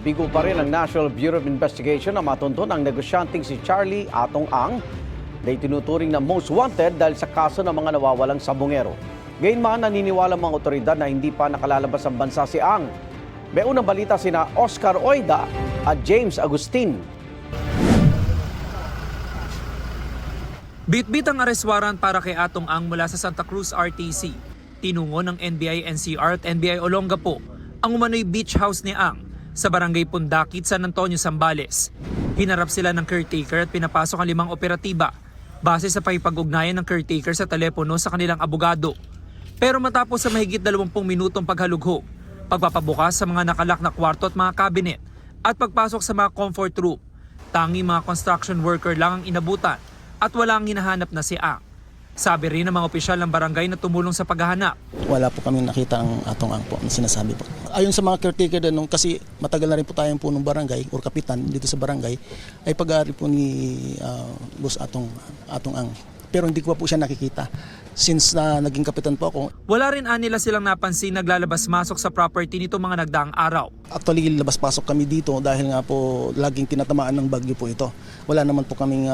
Bigo pa rin ang National Bureau of Investigation na matuntun ang negosyanteng si Charlie Atong Ang na itinuturing na most wanted dahil sa kaso ng mga nawawalang sabongero. Gayunman, naniniwala mga otoridad na hindi pa nakalalabas ang bansa si Ang. May unang balita sina Oscar Oida at James Agustin. Bitbit ang arrest warrant para kay Atong Ang mula sa Santa Cruz RTC. Tinungo ng NBI NCR at NBI Olongapo ang umano'y beach house ni Ang sa barangay Pundakit, San Antonio, Zambales. Hinarap sila ng caretaker at pinapasok ang 5 operatiba base sa pakipag-ugnayan ng caretaker sa telepono sa kanilang abogado. Pero matapos sa mahigit 20 minutong paghalughog, pagpapabukas sa mga nakalak na kwarto at mga cabinet at pagpasok sa mga comfort room, tanging mga construction worker lang ang inabutan at walang hinahanap na si Ang. Sabi rin ng mga opisyal ng barangay na tumulong sa paghahanap. Wala po kami nakita ang Atong Ang po na sinasabi po. Ayon sa mga caretaker doon, kasi matagal na rin po tayong punong barangay or kapitan dito sa barangay, ay pag-aari po ni Boss Atong Ang. Pero hindi ko pa po siya nakikita since naging kapitan po ako. Wala rin nila silang napansin naglalabas-masok sa property nito mga nagdaang araw. Actually, labas-pasok kami dito dahil nga po laging tinatamaan ng bagyo po ito. Wala naman po kaming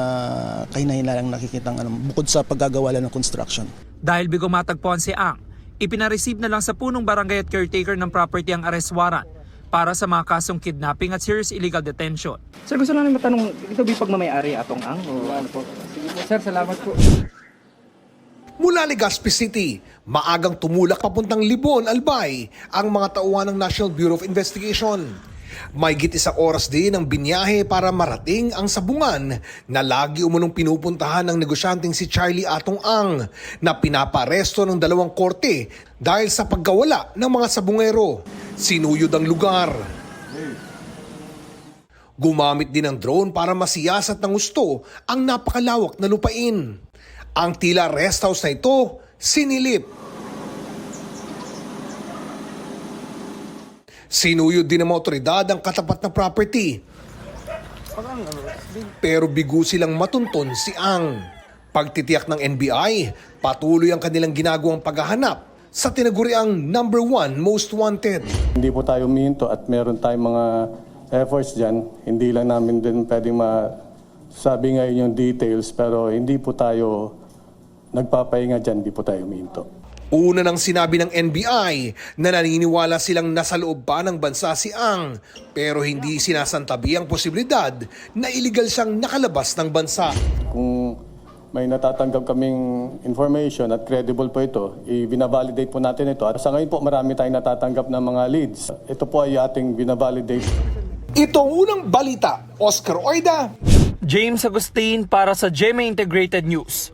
kahinahilalang nakikitang bukod sa paggagawa lang ng construction. Dahil bigo matagpuan si Ang, ipinareceive na lang sa punong barangay at caretaker ng property ang arrest warrant para sa mga kasong kidnapping at serious illegal detention. Sir, gusto lang namin matanong, ito ba pagmamayari Atong Ang? O ano po? Sige po, sir, salamat po. Mula Legazpi City, maagang tumulak papuntang Libon, Albay ang mga tauhan ng National Bureau of Investigation. Mahigit 1 oras din ang binyahe para marating ang sabungan na lagi umunong pinupuntahan ng negosyanteng si Charlie Atong Ang na pinaparesto ng 2 korte dahil sa pagkawala ng mga sabungero. Sinuyod ang lugar. Gumamit din ng drone para masiyasat ng gusto ang napakalawak na lupain. Ang tila rest house na ito, sinilip. Sinuyod din ng mga otoridad ang katapat na property. Pero bigo silang matunton si Ang. Pagtitiyak ng NBI, patuloy ang kanilang ginagawang paghahanap sa tinaguriang number 1 most wanted. Hindi po tayo minto at meron tayong mga efforts dyan. Hindi lang namin din pwedeng masabi ngayon yung details, pero hindi po tayo nagpapahinga dyan, hindi po tayo minto. Una nang sinabi ng NBI na naniniwala silang nasa loob pa ng bansa si Ang, pero hindi sinasantabi ang posibilidad na illegal siyang nakalabas ng bansa. Kung may natatanggap kaming information at credible po ito, i-binavalidate po natin ito. At sa ngayon po, marami tayong natatanggap ng mga leads. Ito po ay ating binavalidate. Ito ang unang balita. Oscar Oida, James Agustin para sa GMA Integrated News.